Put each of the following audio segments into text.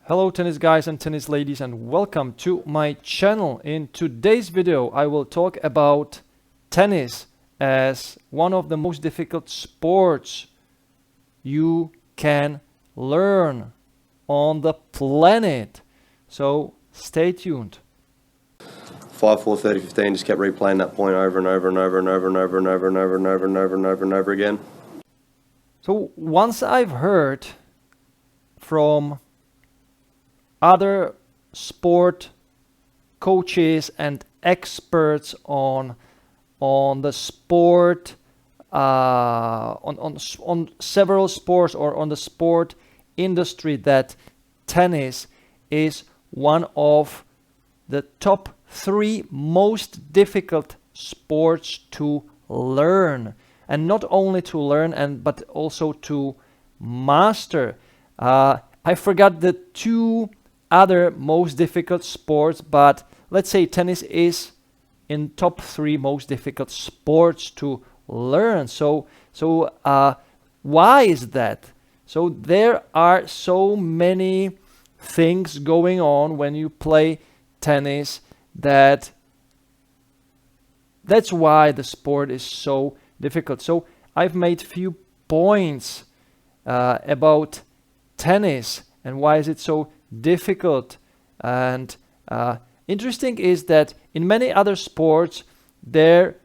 Hello tennis guys and tennis ladies, and welcome to my channel. In today's video I will talk about tennis as one of the most difficult sports you can learn on the planet. So stay tuned. 5, 4, 30, 15, just kept replaying that point over and over and over and over and over and over and over and over and over and over and over again. So once I've heard from other sport coaches and experts on the sport, on several sports or on the sport industry, that tennis is one of the top 3 most difficult sports to learn, and not only to learn but also to master. I forgot the 2 other most difficult sports, but let's say tennis is in top 3 most difficult sports to learn. So why is that? So there are so many things going on when you play tennis that's why the sport is so difficult. So I've made few points about tennis and why is it so difficult. And interesting is that in many other sports there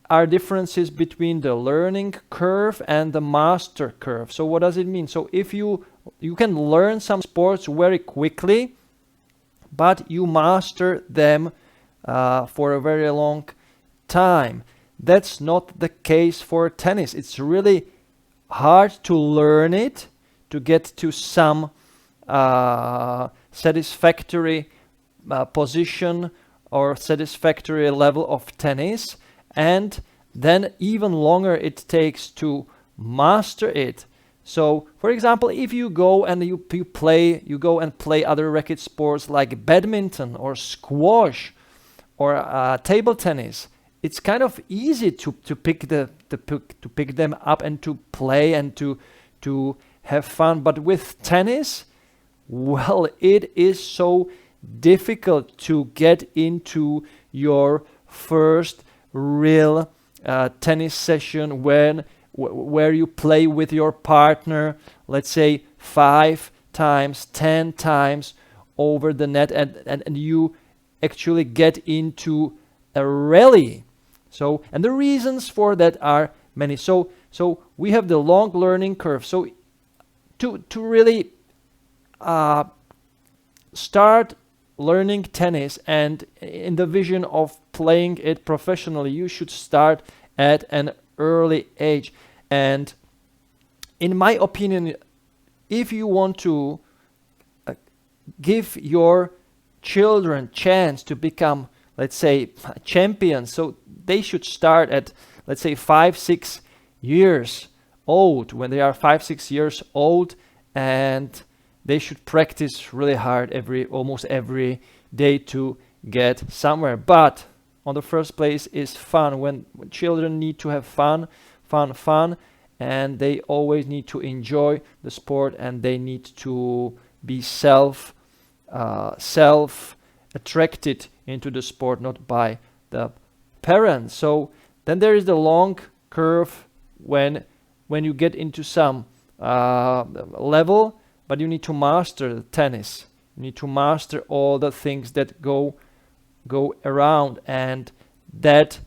are differences between the learning curve and the master curve. So what does it mean? So if you can learn some sports very quickly, but you master them for a very long time. That's not the case for tennis. It's really hard to learn it, to get to some satisfactory position or satisfactory level of tennis, and then even longer it takes to master it. So for example, if you go and you go and play other racket sports like badminton or squash or table tennis, it's kind of easy to pick them up and to play and to have fun. But with tennis, well, it is so difficult to get into your first real tennis session where you play with your partner, let's say 5 times, 10 times over the net, and you actually get into a rally. So, and the reasons for that are many. So we have the long learning curve. So to really start learning tennis and in the vision of playing it professionally, you should start at an early age. And in my opinion, if you want to give your children chance to become, let's say, champions, so they should start at, let's say, 5-6 years old. When they are 5-6 years old, and they should practice really hard almost every day to get somewhere. But on the first place is fun. When children need to have fun, and they always need to enjoy the sport, and they need to be self attracted into the sport, not by the parents. So then there is the long curve when you get into some level, but you need to master the tennis. You need to master all the things that go around, and that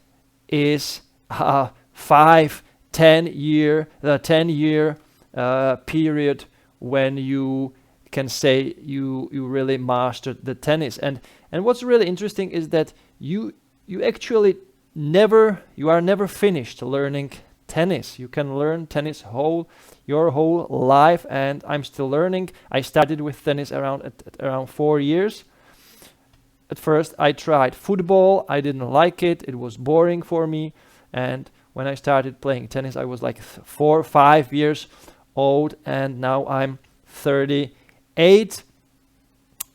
is 5-10 year period when you can say you really mastered the tennis. And what's really interesting is that you actually you are never finished learning tennis. You can learn tennis your whole life, and I'm still learning. I started with tennis around 4 years. At first I tried football. I didn't like it. It was boring for me. And when I started playing tennis, I was like 4 or 5 years old, and now I'm 38.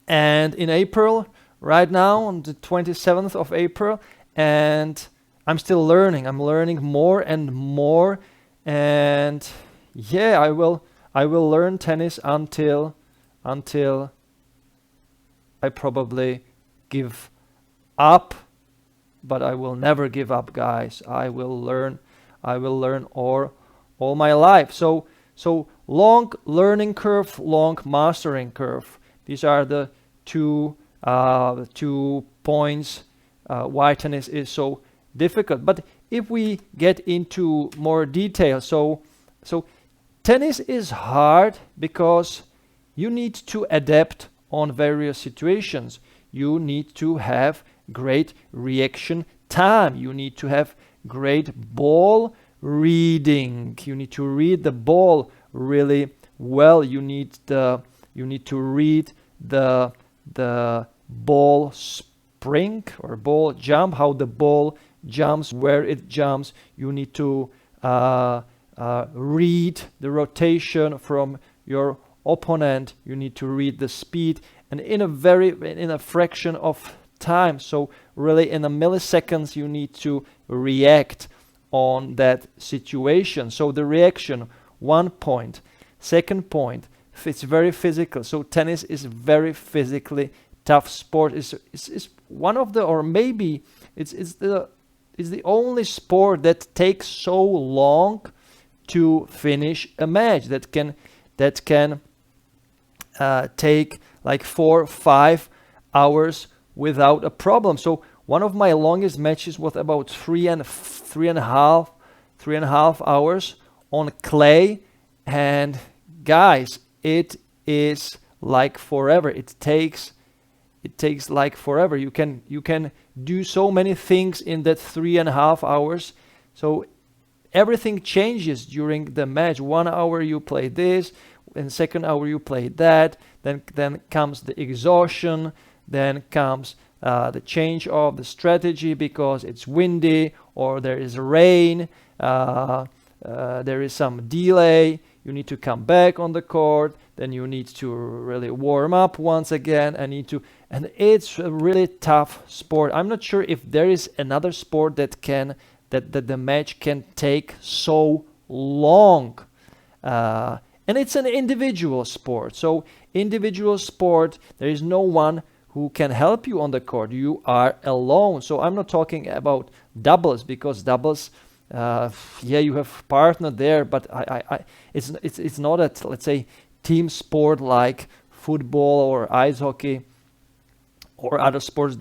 And in April, right now on the 27th of April, and I'm still learning. I'm learning more and more, and yeah, I will learn tennis until I probably give up, but I will never give up, guys. I will learn all my life. So long learning curve, long mastering curve. These are the two points why tennis is so difficult. But if we get into more detail, so tennis is hard because you need to adapt on various situations. You need to have great reaction time. You need to have great ball reading. You need to read the ball really well. You need to read the ball spring or ball jump, how the ball jumps, where it jumps. You need to read the rotation from your opponent. You need to read the speed, and in a fraction of time. So really in a milliseconds you need to react on that situation. So the reaction, 1 point. Second point, it's very physical. So tennis is very physically tough sport. It's one of the, or maybe it's the only sport that takes so long to finish a match, that can take like 4 or 5 hours without a problem. So one of my longest matches was about three and a half hours on clay, and guys, it is like forever. It takes like forever. You can do so many things in that 3.5 hours. So everything changes during the match. 1 hour you play this, and second hour you play that. Then comes the exhaustion. Then comes the change of the strategy because it's windy or there is rain. There is some delay. You need to come back on the court. Then you need to really warm up once again. And it's a really tough sport. I'm not sure if there is another sport that the match can take so long. And it's an individual sport. So individual sport, there is no one who can help you on the court. You are alone. So I'm not talking about doubles, because doubles, you have partner there, but it's not a, let's say, team sport like football or ice hockey or other sports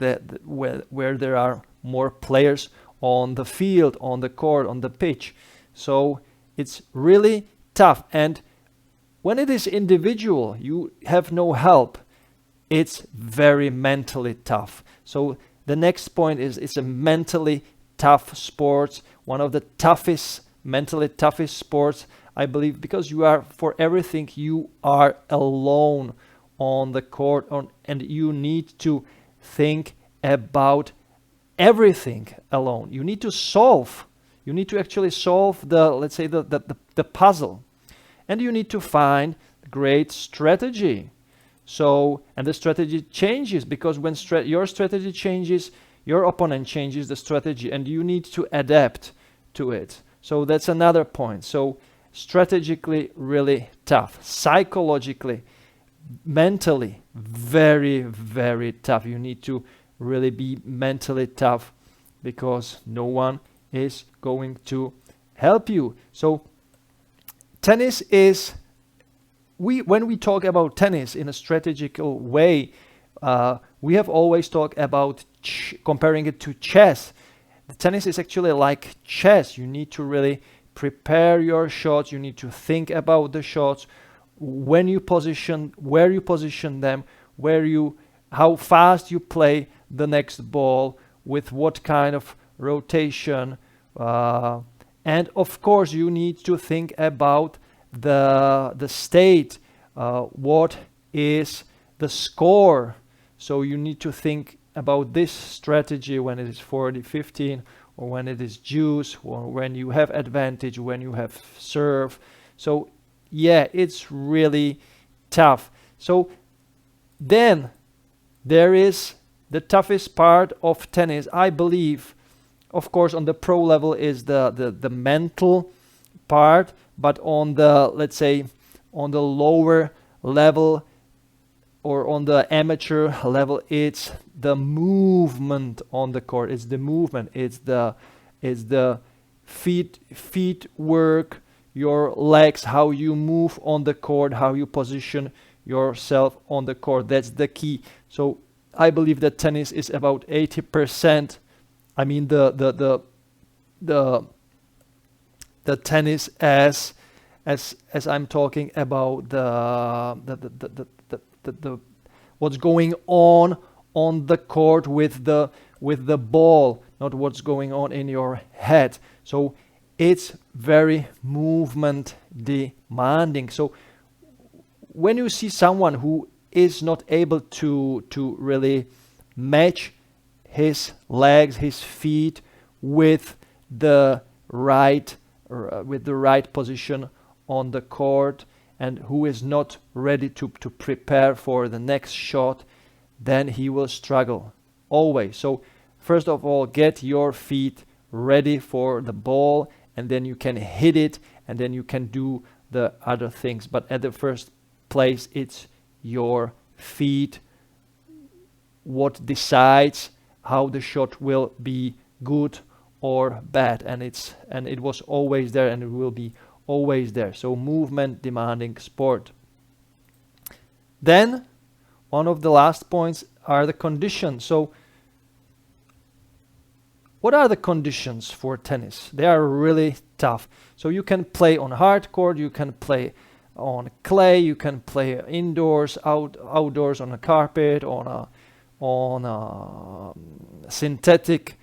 where there are more players on the field, on the court, on the pitch. So it's really tough. And when it is individual, you have no help. It's very mentally tough. So the next point is it's a mentally tough sport, one of the mentally toughest sports, I believe, because you are, for everything, you are alone on the court, and you need to think about everything alone. You need to actually solve the, let's say, the puzzle, and you need to find great strategy. So, and the strategy changes, because when your strategy changes, your opponent changes the strategy, and you need to adapt to it. So that's another point. So strategically really tough, psychologically, mentally very, very tough. You need to really be mentally tough, because no one is going to help you. So tennis is, when we talk about tennis in a strategical way, we have always talked about comparing it to chess. The tennis is actually like chess. You need to really prepare your shots. You need to think about the shots, where you position them, how fast you play the next ball, with what kind of rotation, and of course you need to think about the state, what is the score. So you need to think about this strategy when it is 40-15, or when it is deuce, or when you have advantage, when you have serve. So yeah, it's really tough. So then there is the toughest part of tennis, I believe. Of course, on the pro level is the mental part, but on the, let's say, on the lower level, or on the amateur level, it's the movement on the court. It's the movement. It's the feet work, your legs, how you move on the court, how you position yourself on the court. That's the key. So I believe that tennis is about 80%. I mean the tennis as I'm talking about the what's going on the court with the ball, not what's going on in your head. So it's very movement demanding. So when you see someone who is not able to really match his legs, his feet with the right position on the court, and who is not ready to prepare for the next shot, then he will struggle always. So first of all, get your feet ready for the ball, and then you can hit it, and then you can do the other things. But at the first place, it's your feet what decides how the shot will be good or bad, and it was always there, and it will be always there. So movement demanding sport. Then one of the last points are the conditions. So what are the conditions for tennis? They are really tough. So you can play on hard court, you can play on clay, you can play indoors, outdoors, on a carpet, on a synthetic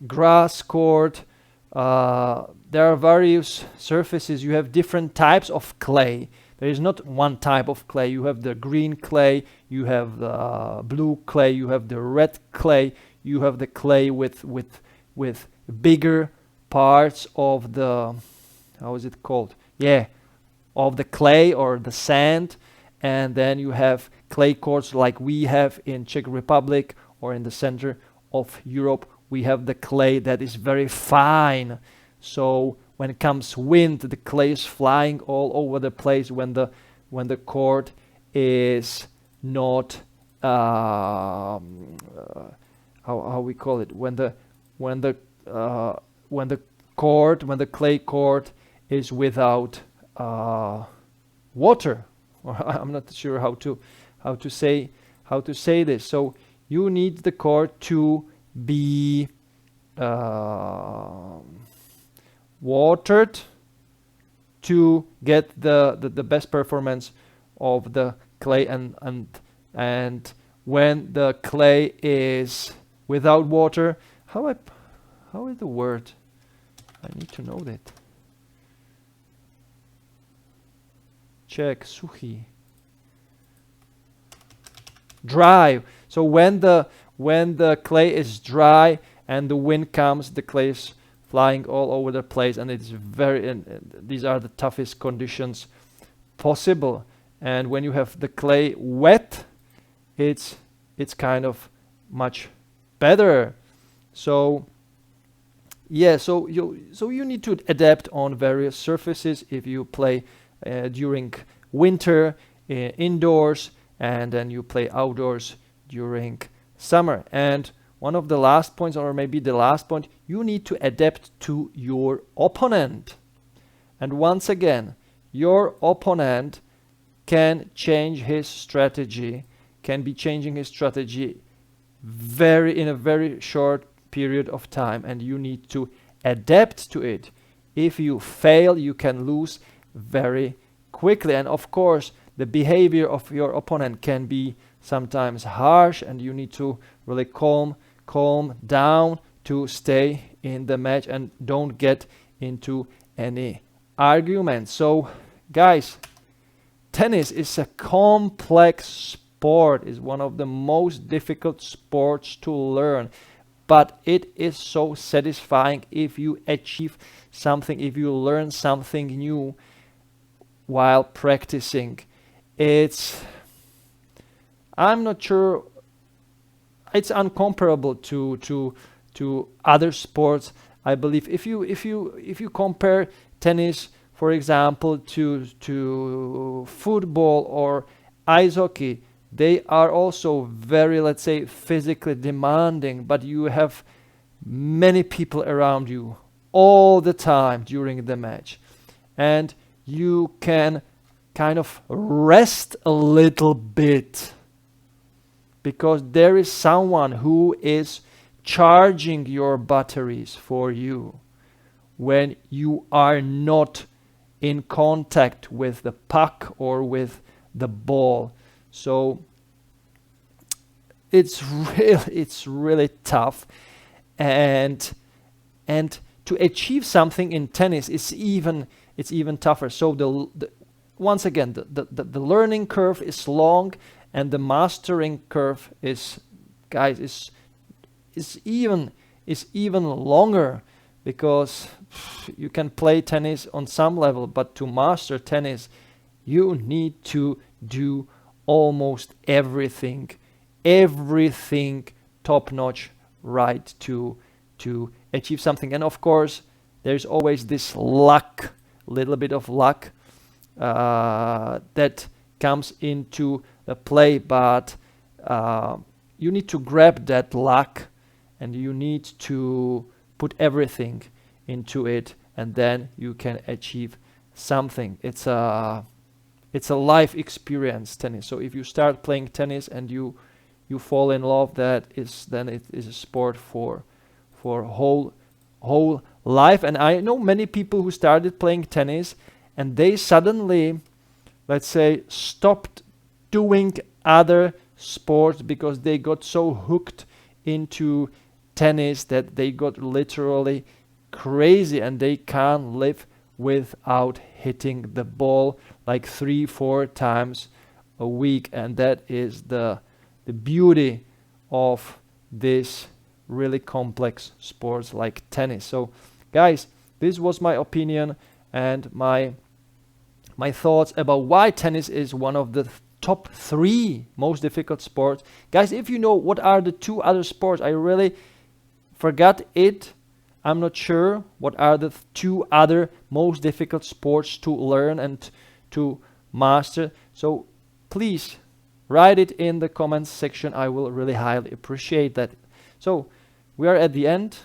grass court. There are various surfaces. You have different types of clay. There is not one type of clay. You have the green clay, you have the blue clay, you have the red clay, you have the clay with bigger parts of the, how is it called? Yeah, of the clay or the sand. And then you have clay courts like we have in Czech Republic or in the center of Europe. We have the clay that is very fine. So when it comes wind, the clay is flying all over the place when the court is not how we call it, when the clay court is without water. Or I'm not sure how to say this. So you need the court to be watered to get the best performance of the clay, and when the clay is without water, how is the word? I need to know that. Czech, suchý. Dry. So when the clay is dry and the wind comes, the clay is flying all over the place, and it's these are the toughest conditions possible. And when you have the clay wet, it's kind of much better. So yeah, so you need to adapt on various surfaces if you play during winter indoors, and then you play outdoors during summer. And one of the last points, or maybe the last point, you need to adapt to your opponent. And once again, your opponent can change his strategy, can be changing his strategy in a very short period of time, and you need to adapt to it. If you fail, you can lose very quickly. And of course, the behavior of your opponent can be sometimes harsh, and you need to really calm down to stay in the match and don't get into any argument. So guys, tennis is a complex sport. It's one of the most difficult sports to learn, but it is so satisfying if you achieve something, if you learn something new while practicing. I'm not sure, it's uncomparable to other sports. I believe if you compare tennis, for example, to football or ice hockey, they are also very, let's say, physically demanding, but you have many people around you all the time during the match, and you can kind of rest a little bit because there is someone who is charging your batteries for you when you are not in contact with the puck or with the ball. So it's really tough, and to achieve something in tennis is even tougher. So once again, the learning curve is long, and the mastering curve is even longer, because you can play tennis on some level, but to master tennis you need to do almost everything top notch right to achieve something. And of course there's always this luck, little bit of luck that comes into the play, but you need to grab that luck and you need to put everything into it, and then you can achieve something. It's a life experience, tennis. So if you start playing tennis and you fall in love, then it is a sport for whole life. And I know many people who started playing tennis and they suddenly, let's say, stopped doing other sports because they got so hooked into tennis that they got literally crazy and they can't live without hitting the ball like 3-4 times a week. And that is the beauty of this really complex sports like tennis. So guys, this was my opinion and my thoughts about why tennis is one of the top 3 most difficult sports. Guys, if you know what are the 2 other sports, I really forgot it. I'm not sure what are the 2 other most difficult sports to learn and to master. So please write it in the comments section. I will really highly appreciate that. So we are at the end.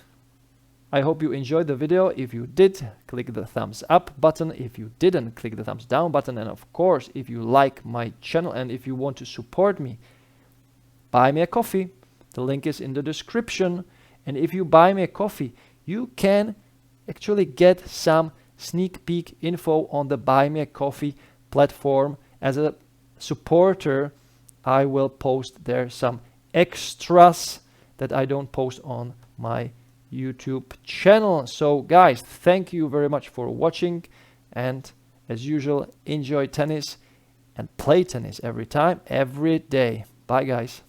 I hope you enjoyed the video. If you did, click the thumbs up button. If you didn't, click the thumbs down button. And of course, if you like my channel and if you want to support me, buy me a coffee. The link is in the description. And if you buy me a coffee, you can actually get some sneak peek info on the Buy Me a Coffee platform. As a supporter, I will post there some extras that I don't post on my YouTube channel. So guys, thank you very much for watching, and as usual, enjoy tennis and play tennis every time, every day. Bye guys.